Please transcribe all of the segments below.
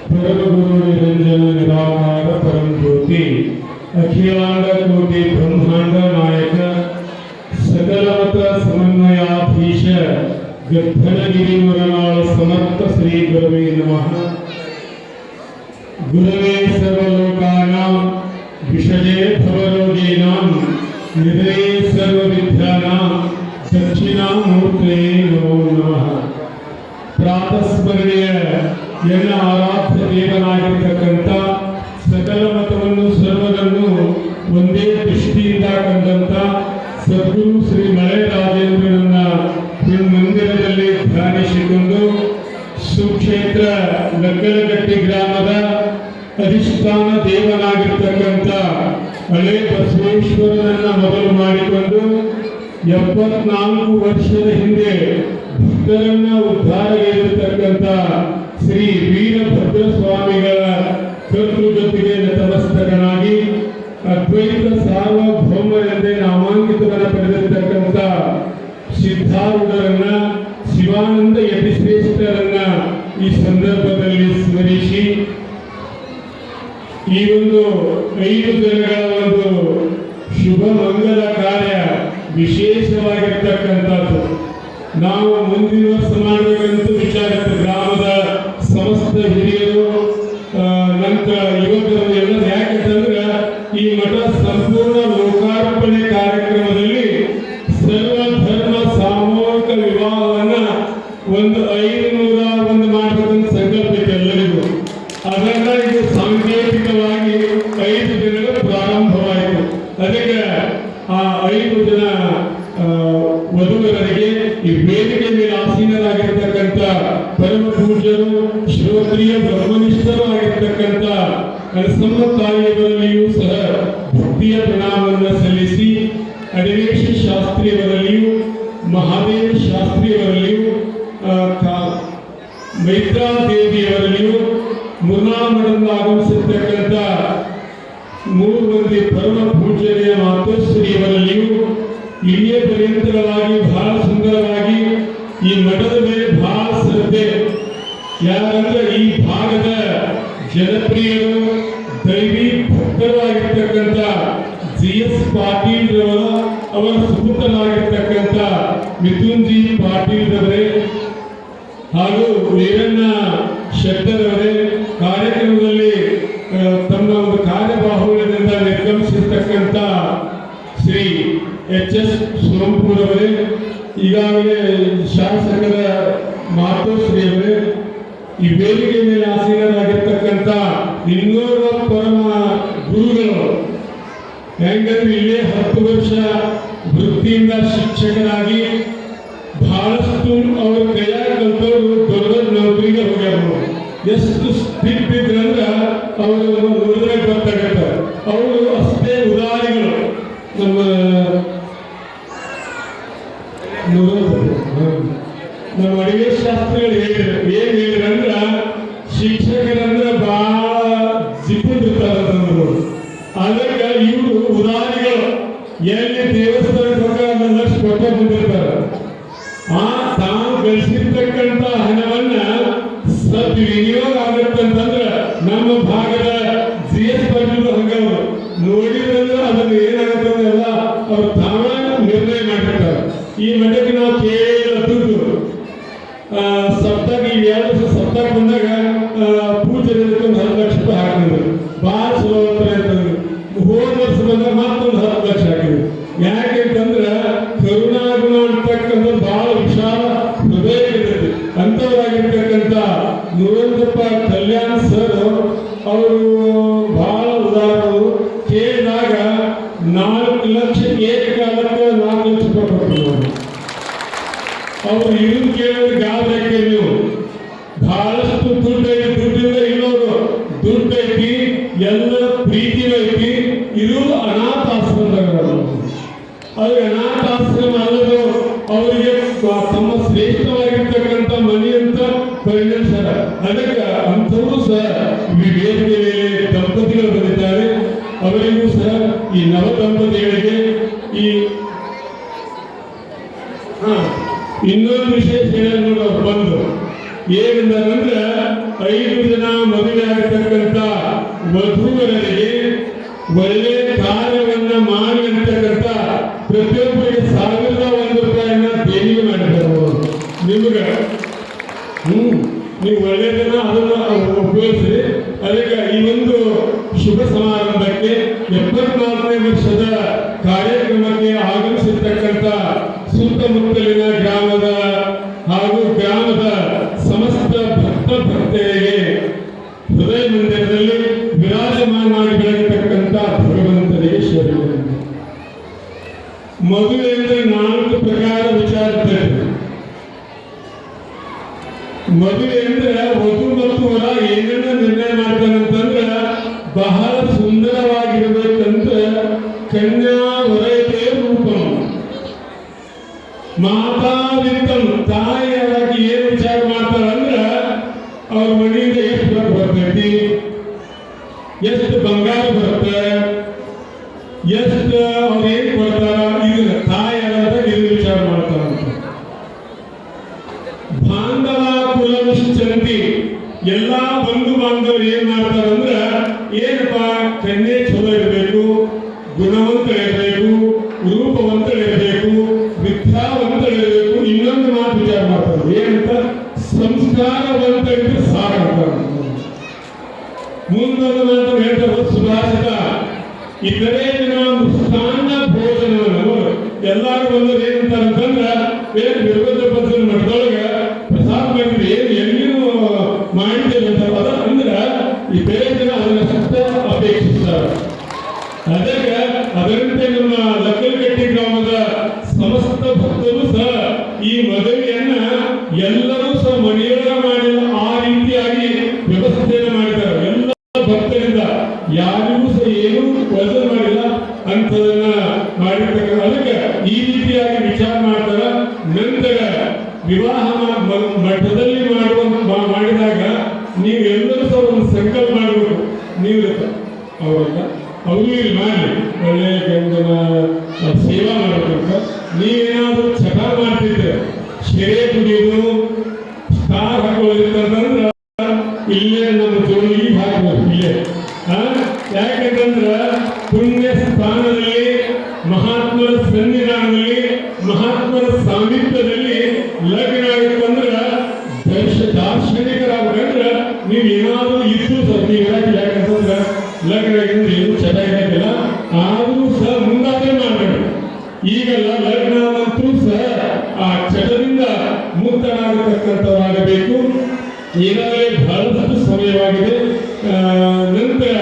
परमगुरु निरंजन निराकार परम ज्योति अखिलांड कोटि ब्रह्मांड नायक सकलवत समन्वयाधीश गद्धनगिरि मुरनाळ समर्थ श्री गुरवे नमः। गुरवे सर्वलोकानां विषये भवरोगीणां निधये सर्वविद्यानां दक्षिणामूर्तये नमो नमः। ಪ್ರಾತಸ್ಮರಣೀಯ ಎನ್ನ ಆರಾಧ್ಯ ದೇವನಾಗಿರ್ತಕ್ಕಂಥ ಸಕಲ ಮತವನ್ನು ಸರ್ವರನ್ನು ಒಂದೇ ದೃಷ್ಟಿಯಿಂದ ಕಂಡಂಥ ಸದ್ಗುರು ಶ್ರೀ ಮಳೆರಾಜೇಂದ್ರನನ್ನ ಮಂದಿರದಲ್ಲಿ ಧ್ಯಾನಿಸಿಕೊಂಡು ಸುಕ್ಷೇತ್ರ ಲಗ್ಗಲಗಟ್ಟಿ ಗ್ರಾಮದ ಅಧಿಷ್ಠಾನ ದೇವನಾಗಿರ್ತಕ್ಕಂಥ ಹಳೆ ಬಸವೇಶ್ವರನನ್ನ ಮೊದಲು ಮಾಡಿಕೊಂಡು 74 ವರ್ಷದ ಹಿಂದೆ ಭಕ್ತರನ್ನ ಉದ್ಧಾರಗೈದಿರತಕ್ಕಂಥ ಶ್ರೀ ವೀರಭದ್ರ ಸ್ವಾಮಿಗಳ ಕರ್ತೃ ಜೊತೆಗೆ ನತಮಸ್ತಕನಾಗಿ ಅದ್ವೈತ ಸಾರ್ವಭೌಮರೆಂದೇ ನಾಮಾಂಕಿತವನ್ನು ಪಡೆದಿರತಕ್ಕಂಥ ಸಿದ್ಧಾರೂಢರನ್ನ ಶಿವಾನಂದ ಯತಿಶ್ರೇಷ್ಠರನ್ನ ಈ ಸಂದರ್ಭದಲ್ಲಿ ಸ್ಮರಿಸಿ ಈ ಒಂದು 5 ದಿನಗಳ ಒಂದು ಶುಭ ಮಂಗಲ ಕಾರ್ಯ ವಿಶೇಷವಾಗಿರ್ತಕ್ಕಂಥದ್ದು ನಾವು ಮುಂದಿನ ವರ್ಷ ಮಾಡಬೇಕಂತ ವಿಚಾರ ಗ್ರಾಮದ ಸಮಸ್ತ ಹಿರಿಯರು ನಂತರ ಯುವಕರು ಎಲ್ಲ ಯಾಕಂತಂದ್ರೆ ಈ ಮಠ ಸಂಪೂರ್ಣ ಲೋಕಾರ್ಪಣೆ ಕಾರ್ಯಕ್ರಮದಲ್ಲಿ ಸರ್ವ ಧರ್ಮ ಸಾಮೂಹಿಕ ವಿವಾಹವನ್ನ ಒಂದು 501 ಮಾಡಬೇಕಂತ ಸಂಕಲ್ಪ ಇದೆ ಎಲ್ಲರಿಗೂ। ಅದನ್ನ ಇದು ಸಾಂಕೇತಿಕವಾಗಿ 5 ದಿನಗಳು ಪ್ರಾರಂಭವಾಯಿತು। ಅದಕ್ಕೆ ಆ 5 ಜನ ವಧುವರರಿಗೆ ಈ ವೇದಿಕೆ ಮೇಲೆ ಆಸೀನರಾಗಿರ್ತಕ್ಕಂಥ ಪರಮ ಪೂಜ್ಯರು ಶ್ರೋತ್ರಿಯ ಬ್ರಹ್ಮನಿಷ್ಠರು ಆಗಿರ್ತಕ್ಕಂಥ ಕಳಸಮ್ಮ ತಾಯಿಯವರಲ್ಲಿಯೂ ಸಹ ಭಕ್ತಿಯ ಪ್ರಣಾಮವನ್ನು ಸಲ್ಲಿಸಿ ಅಡಿವೇಶ ಶಾಸ್ತ್ರಿಯವರಲ್ಲಿಯೂ ಮಹಾದೇವ ಶಾಸ್ತ್ರಿಯವರಲ್ಲಿಯೂ ಮೈತ್ರಾ ದೇವಿಯವರಲ್ಲಿಯೂ ಮುನ್ನಾಮಠದಿಂದ ಆಗಮಿಸಿರ್ತಕ್ಕಂಥ 3 ಮಂದಿ ಪರಮ ಪೂಜ್ಯರಿಯ ಮಾತೋಶ್ರೀಯವರಲ್ಲಿಯೂ ಇಲ್ಲಿಯ ಪರ್ಯಂತರವಾಗಿ ಬಹಳ ಸುಂದರವಾಗಿ ಈ ಮಠದ ಮೇಲೆ ಬಹಳ ಶ್ರದ್ಧೆ, ಯಾರಂದ್ರೆ ಈ ಭಾಗದ ಜನಪ್ರಿಯರು ದೈವಿ ಭಕ್ತರು ಆಗಿರ್ತಕ್ಕಂಥ GS ಪಾಟೀಲ್ ಅವರ ಸುಪುತ್ರರಾಗಿರ್ತಕ್ಕಂಥ ಮಿಥುನ್ಜಿ ಪಾಟೀಲ್ ರವರೇ ಹಾಗೂ ವೀರಣ್ಣ ಶೆಟ್ಟರ್ ಅವರೇ ಕಾರ್ಯಕ್ರಮದಲ್ಲಿ ತಮ್ಮ ಒಂದು ಕಾರ್ಯಬಾಹುಳ್ಯದಿಂದ ನಿರ್ಗಮಿಸಿರ್ತಕ್ಕಂಥ ಶ್ರೀ HS ಸೋಂಪುರ್ ಅವರೇ, ಈಗಾಗಲೇ ಶಾಸಕರ ಮಾತೋಶ್ರೀ ಅವರೇ, ಈ ವೇದಿಕೆ ಮೇಲೆ ಆಸೀನರಾಗಿರ್ತಕ್ಕಂಥ 200 ಪರಮ ಗುರುಗಳು, ಹೆಂಗಂದ್ರೆ ಇಲ್ಲೇ 10 ವರ್ಷ ವೃತ್ತಿಯಿಂದ ಶಿಕ್ಷಕರಾಗಿ ಬಹಳಷ್ಟು ಅವ್ರ ಕೈಯಾಗ ಕಲ್ತವ್ರು ದೊಡ್ಡ ದೊಡ್ಡ ನೌಕರಿಗೆ ಹೋಗ್ಯಾರ। ಎಷ್ಟು ಸ್ಟಿಪ್ ಇದ್ರಂದ್ರೆ ಅವರು ನೋಡಿದ್ರೆ ಗೊತ್ತಾಗತ್ತೆ, ಅವರು ಅಷ್ಟೇ ಉದಾರಿಗಳು। ನಮ್ಮ ಅಡಿಗೆ ಶಾಸ್ತ್ರಿಗಳು ಏನ್ ಹೇಳಿದ್ರಂದ್ರ ಶಿಕ್ಷಕರಂದ್ರೆ ಬಹಳ ಜಿಪ್ಪಿರ್ತಾರಂದ್ರು, ಅದಕ್ಕೆ ಇವರು ಉದಾರಿಗಳು। ಎಲ್ಲಿ ದೇವಸ್ಥಾನಕ್ಕೆ ಹೋಗ ಲಕ್ಷ ಕೊಟ್ಟ ಬಂದಿರ್ತಾರೆ, ತಾವು ಗಳಿಸಿರ್ತಕ್ಕಂಥ ಹಣವನ್ನ ಸದ್ವಿನಿಯೋಗ ಆಗತ್ತಂತಂದ್ರೆ ನಮ್ಮ ಭಾಗದ GS ಪಾಟೀಲ್ ಹಂಗವರು ನೋಡಿದ್ರೆ ಅದನ್ನ ಏನಾಗತ್ತಲ್ಲ ಅವ್ರು ತಾವ ನಿರ್ಣಯ ಮಾಡಿರ್ತಾರೆ। ಈ ಮಠಕ್ಕೆ ನಾವು ಕೇಳಿದ ದುಡ್ಡು ಸಪ್ತಾಹ ಈ 2 ವರ್ಷ ಸಪ್ತಾಹ ಬಂದಾಗ ಪೂಜೆಗೆ ಒಂದು 10 ಲಕ್ಷ ರೂಪಾಯಿ ಹಾಕಿದ್ರು, ಭಾಳ ಸುಲಭ ಅಂತಂದ್ರು। ಹೋದ ವರ್ಷ ಬಂದಾಗ ಮತ್ತೊಂದು 10 ಲಕ್ಷ ಹಾಕಿದ್ರು। ಯಾಕೆಂತಂದ್ರೆ ಕರುಣಾಗುಣ ಅಂತಕ್ಕಂಥ ಬಹಳ ವಿಶಾಲ ಹೃದಯ ಇರ್ತದೆ, ಅಂಥವರಾಗಿರ್ತಕ್ಕಂಥ ನುರಂದಪ್ಪ ಕಲ್ಯಾಣ ಸರ್ ಅವರು ಬಹಳ ಉದಾಹರಣರು। ಕೇಳಿದಾಗ 4 ಲಕ್ಷ ಏಕಕಾಲಕ್ಕೆ 4 ಲಕ್ಷ ರೂಪಾಯಿ ಕೊಟ್ಟರು। ಅವರು ಇವ್ರು ಕೇಳಿದ್ರೆ ಗಾಬರಿಯಾಕೆ ನೀವು ಬಹಳಷ್ಟು ದುಡ್ಡು ಐತಿ, ದುಡ್ಡಿಂದ ಇಲ್ಲೋರು ದುಡ್ಡು ಐತಿ, ಎಲ್ಲರ ಪ್ರೀತಿನೂ ಐತಿ। ಇದು ಅನಾಥಾಶ್ರಮದಾಗ ಅದು ಅನಾಥಾಶ್ರಮ ಅಲ್ಲದು, ಅವರಿಗೆ ತಮ್ಮ ಶ್ರೇಷ್ಠವಾಗಿರ್ತಕ್ಕಂಥ ಮನೆ ಅಂತ ಪರಿಗಣಿಸ್ಯಾರ। ಅದಕ್ಕೆ ಅಂಥವರು ಸಹ ಈ ವೇದಿಕೆ ಮೇಲೆ ದಂಪತಿಗಳು ಬಂದಿದ್ದಾರೆ, ಅವರಿಗೂ ಸಹ ಈ ನವ ದಂಪತಿಗಳಿಗೆ ಈ ಇನ್ನೊಂದು ವಿಶೇಷ ಹೇಳೋದು ಬಂದು ಏನಂದ್ರೆ 5 ಜನ ಮದುವೆ ಆಗಿರ್ತಕ್ಕಂಥ ವಧುವರರಿಗೆ ಒಳ್ಳೆ ಕಾರ್ಯವನ್ನ ಮಾಡಿ ಅಂತಕ್ಕಂಥ ಪ್ರತಿಯೊಬ್ಬರಿಗೆ 1001 ರೂಪಾಯಿಯನ್ನ ದೇಣಿಗೆ ಮಾಡಿದ್ದಾರೆ ನಿಮ್ಗೆ. ನೀವು ಒಳ್ಳೆಯದನ್ನ ಅದನ್ನ ಉಪಯೋಗಿಸಿ. ಅದಕ್ಕೆ ಈ ಒಂದು ಶುಭ ಸಮಾರಂಭಕ್ಕೆ 74ನೇ ವರ್ಷದ ಕಾರ್ಯಕ್ರಮಕ್ಕೆ ಆಗಮಿಸಿರ್ತಕ್ಕಂಥ ಸುತ್ತಮುತ್ತಲಿನ ಗ್ರಾಮದ ಹಾಗೂ ಗ್ರಾಮದ ಸಮಸ್ತ ಭಕ್ತ ಭಕ್ತೆಯರಿಗೆ ಹೃದಯ ಮಂದಿರದಲ್ಲಿ ವಿರಾಜಮಾನವಾಗಿ ಬೆಳಗಿರ್ತಕ್ಕಂಥ ಭಗವಂತನಿಗೆ ಶರಣು. ಮದುವೆ ಅಂದರೆ 4 ಪ್ರಕಾರ ವಿಚಾರ. ಮದುವೆ ಅಂದ್ರೆ ವಧು ಮತ್ತು ವರ ಏನನ್ನ ನಿರ್ಣಯ ಮಾಡ್ತಾನಂತಂದ್ರ ಬಹಳ ಸುಂದರವಾಗಿರ್ಬೇಕಂತ ಕನ್ಯಾ ವರಯತೆ ರೂಪಂ ಮಾತಾವಿತ್ತಂ ತಾಯಿಯಾಗಿ ಏನ್ ವಿಚಾರ ಮಾಡ್ತಾರಂದ್ರ ಅವ್ರ ಮನೆಯಿಂದ ಎಷ್ಟು ರೊಕ್ಕ ಬರ್ತೈತಿ, ಎಷ್ಟು ಬಂಗಾರ ಬರುತ್ತೆ, ಎಷ್ಟು ಅವ್ರು ಏನ್ ಕೊಡ್ತಾರ, ಇದನ್ನ ತಾಯಿಯಾದಾಗ ಇದು ವಿಚಾರ ಮಾಡ್ತಾರಂತ. ಬಾಂಧವ ಕುಲವಿಶ್ಚಂತಿ ಎಲ್ಲಾ ಬಂಧು ಬಾಂಧವರು ಏನ್ ಮಾಡ್ತಾರಂದ್ರ ಏನಪ್ಪ ಕನ್ಯೆ ಚಲೋ ಇರಬೇಕು, ಗುಣವಂತಳಿರಬೇಕು, ರೂಪವಂತಳಿರಬೇಕು, ವಿದ್ಯಾವಂತಳಿರಬೇಕು, ಇನ್ನೊಂದು ಮಾತು ವಿಚಾರ ಮಾಡ್ತಾರೆ ಏನಂತ ಸಂಸ್ಕಾರವಂತಳಿದ್ರೆ ಸಾಕು. ಮುಂದೊಂದು ಮಾತು ಹೇಳ್ತಾರೆ ಸುಭಾಷಿತ ಇತರೇ ದಿನ ಮೃಷ್ಟಾನ್ನ ಭೋಜನವನ್ನು ಎಲ್ಲಾರು ಬಂದವರು ಏನಂತಾರಂತಂದ್ರ ಏನು ವೀರಭದ್ರ ಪತ್ರ ಮಠದೊಳಗ ಪ್ರಸಾದ ಮಾಡಿದ್ರೆ ಏನು ಎಲ್ಲಿನೂ ಮಾಡಿದ್ದೇವೆ ಅಂತ ಅದ ಅಂದ್ರ ಈ ಬೇರೆ ಜನ ಅದನ್ನ ಸತ್ತ ಅಪೇಕ್ಷಿಸ್ತಾರೆ. ಅದಕ್ಕೆ ಅದರಂತೆ ನಮ್ಮ ಲಕ್ಕಲಕಟ್ಟಿ ಗ್ರಾಮದ ಸಮಸ್ತ ಭಕ್ತರು ಸಹ ಈ ಮದುವೆಯನ್ನ ಎಲ್ಲರೂ ಸಹ ಮನೆಯೊಳಗ ಮಾಡಿಲ್ಲ, ಆ ರೀತಿಯಾಗಿ ವ್ಯವಸ್ಥೆಯನ್ನು ಮಾಡಿದ್ದಾರೆ. ಎಲ್ಲ ಭಕ್ತರಿಂದ ಯಾರಿಗೂ ಸಹ ಏನೂ ವಜನ ಮಾಡಿಲ್ಲ ಅಂತದನ್ನ ಮಾಡಿರ್ತಕ್ಕಂಥ. ಅದಕ್ಕೆ ಈ ರೀತಿಯಾಗಿ ವಿಚಾರ ಮಾಡ್ತಾರ. ನಂತರ ವಿವಾಹ ಮಠದಲ್ಲಿ ಮಾಡಿದಾಗ ನೀವೆಲ್ಲರೂ ಸಹ ಒಂದು ಸಂಕಲ್ಪ ಮಾಡಬೇಕು. ನೀವು ಅವರಲ್ಲ ಅವರು ಇಲ್ಲಿ ಮಾಡಿ ಒಳ್ಳೆ ಗಂಡನ ಸೇವಾ ಮಾಡಬೇಕಂತ ನೀವೇನಾದ್ರೂ ಚಟ ಮಾಡ್ತಿದ್ರೆ ಶೆರೆ ಕುಡಿಯೋದು ಸ್ಟಾರ್ ಹಾಕೊಳ್ಳೋದಿರ್ತಂದ್ರ ಇಲ್ಲೇ ನಮ್ಮ ಜೋಡಿಗೆ ಹಾಕಬೇಕು. ಇಲ್ಲೇ ಯಾಕಂತಂದ್ರ ಪುಣ್ಯ ಸ್ಥಾನದಲ್ಲಿ ಮಹಾತ್ಮರ ಸನ್ನಿಧಾನದಲ್ಲಿ ಮಹಾತ್ಮರ ಸಾಮೀಪ್ಯದಲ್ಲಿ ಲಗ್ನ ಆಗಿತ್ತಂದ್ರ ದಾರ್ಶನಿಕರಾಗಬೇಕಂದ್ರ ನೀವು ಏನಾದ್ರೂ ಇದ್ದು ಸಹ ನೀವು ಯಾಕಂತಂದ್ರ ಲಗ್ನ ಆಗಿದ್ರೆ ಏನು ಚಟ ಇರೋದಿಲ್ಲ. ಆದ್ರೂ ಸಹ ಮುಂದಾದ್ರೆ ಮಾಡಬೇಕು. ಈಗೆಲ್ಲ ಲಗ್ನ ಅಂತೂ ಸಹ ಆ ಚಟದಿಂದ ಮುಕ್ತರಾಗತಕ್ಕಂಥವರಾಗಬೇಕು. ಈಗಾಗಲೇ ಬಹಳಷ್ಟು ಸಮಯವಾಗಿದೆ. ನಂತರ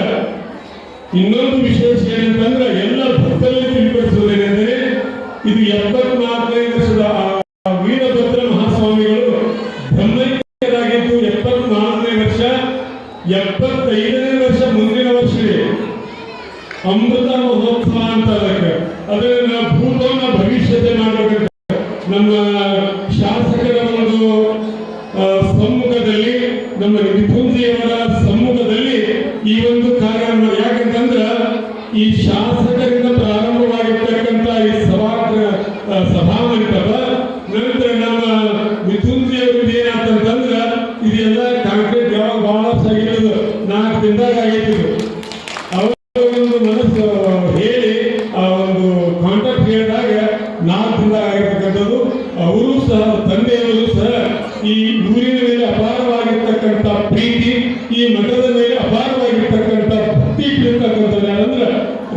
ಇನ್ನೊಂದು ವಿಶೇಷ ಏನಂತಂದ್ರೆ ಎಲ್ಲ ಭಕ್ತರಲ್ಲಿ ತಿಳಿಪಡಿಸುವುದೇನೆಂದರೆ ಇದು 74ನೇ ವರ್ಷದ ವೀರಭದ್ರ ಮಹಾಸ್ವಾಮಿಗಳು ಬ್ರಹ್ಮೈಕ್ಯರಾಗಿದ್ದು 74ನೇ ವರ್ಷ. 75ನೇ ವರ್ಷ ಮುಂದಿನ ವರ್ಷ ಅಮೃತ ಮಹೋತ್ಸವ ಅಂತ ಅದನ್ನ ಭೂತವನ್ನ ಭವಿಷ್ಯತೆ ಮಾಡಬೇಕು. ನಮ್ಮ ಶಾಸಕರ ಒಂದು ಸಮ್ಮುಖದಲ್ಲಿ ನಮ್ಮ ನಿಪುಂಜಿಯವರ ಸಮ್ಮುಖದಲ್ಲಿ ಈ ಒಂದು ಕಾರ್ಯಕ್ರಮ. ಯಾಕಂತಂದ್ರ ಈ ಶಾಸಕರಿಂದ ಪ್ರಾರಂಭವಾಗಿರ್ತಕ್ಕಂಥ ಈ ಸಭಾಮಂಟಪ ನಂತರ ನಮ್ಮ ಮಿಥುಂಜಿಯವ್ರದ್ದು ಏನಾಗ್ತಂತಂದ್ರ ಇದೆಲ್ಲ ಕಾಂಕ್ರೀಟ್ ಯಾವಾಗ ಬಹಳ ಆಗಿರೋದು 4 ದಿನದಾಗ ಆಗಿತ್ತು. ಅವರೊಂದು ಮನಸ್ಸು ಹೇಳಿ ಆ ಒಂದು ಕಾಂಟ್ರಾಕ್ಟ್ ಹೇಳಿದಾಗ 4 ದಿನದಾಗ ಆಗಿರ್ತಕ್ಕಂಥದ್ದು. ಅವರು ಸಹ ತಂದೆಯವರು ಸಹ ಈ ಊರಿನ ಮೇಲೆ ಅಪಾರವಾಗಿರ್ತಕ್ಕಂಥ ಪ್ರೀತಿ, ಈ ಮಠದ ಮೇಲೆ ಅಪಾರವಾಗಿರ್ತಕ್ಕಂಥ ಭಕ್ತಿ ಇಟ್ಟಿರ್ತಕ್ಕಂಥದ್ದು ಯಾರಂದ್ರೆ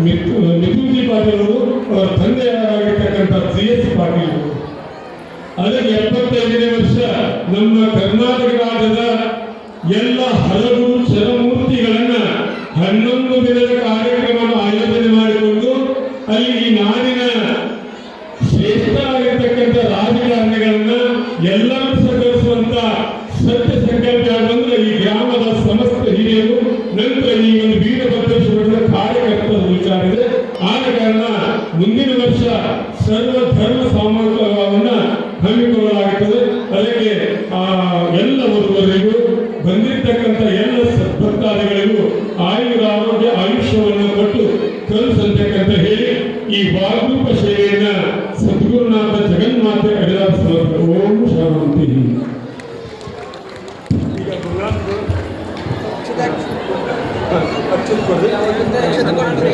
ಮಿಥುಂಜಿ ಪಾಟೀಲ್ ಅವರು, ಅವರ ತಂದೆಯಾಗಿರ್ತಕ್ಕಂಥ CS ಪಾಟೀಲ್ ಅವರು. ಅದಕ್ಕೆ 75ನೇ ವರ್ಷ ನಮ್ಮ ಕರ್ನಾಟಕ ರಾಜ್ಯದ ಎಲ್ಲ ಹಲವು ಚರಮೂರ್ತಿಗಳನ್ನ 11 ದಿನದ ಕಾರ್ಯಕ್ರಮ ಆಯೋಜನೆ ಮಾಡಿಕೊಂಡು ಅಲ್ಲಿ ಈ ನಾಡಿನ ಶ್ರೇಷ್ಠರಾಗಿರ್ತಕ್ಕಂಥ ರಾಜಕಾರಣಿಗಳನ್ನ ಎಲ್ಲರೂ ಸಹಕರಿಸುವಂತ ಸತ್ಯ ಸಂಕಲ್ಪ ಬಂದ್ರೆ ಈ ಗ್ರಾಮದ ಸಮಸ್ತ ಹಿರಿಯರು, ನಂತರ ಈ ಒಂದು ವೀರಭದ್ರೇಶ್ವರದ ಕಾರ್ಯಕರ್ತರ ವಿಚಾರ ಇದೆ. ಆದ ಕಾರಣ ಮುಂದಿನ ವರ್ಷ ಸರ್ವ ಧರ್ಮ ಸಮಾರಂಭವನ್ನ ಹಮ್ಮಿಕೊಳ್ಳಲಾಗುತ್ತದೆ. ಅದಕ್ಕೆ ಎಲ್ಲ ವರ್ಗರಿಗೂ ಬಂದಿರತಕ್ಕಂಥ ಎಲ್ಲ ಸದ್ಭಕ್ತಾದಿಗಳಿಗೂ ಆಯುರ ಆರೋಗ್ಯ ಆಯುಷ್ಯವನ್ನು ಕೊಟ್ಟು ಕಲಿಸಂತಕ್ಕಂತ ಹೇಳಿ ಈ ವಾಗ್ರೂಪ ಸೇವೆಯನ್ನ ಸದ್ಗುರುನಾಥ ಜಗನ್ಮಾತೆ ಅಡಿದಾರ ಸಮರ್ಪಣೆ. ಓಂ ಶಾಂತಿ.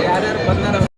ಯಾರ್ಯಾರು ಬಂದಾರ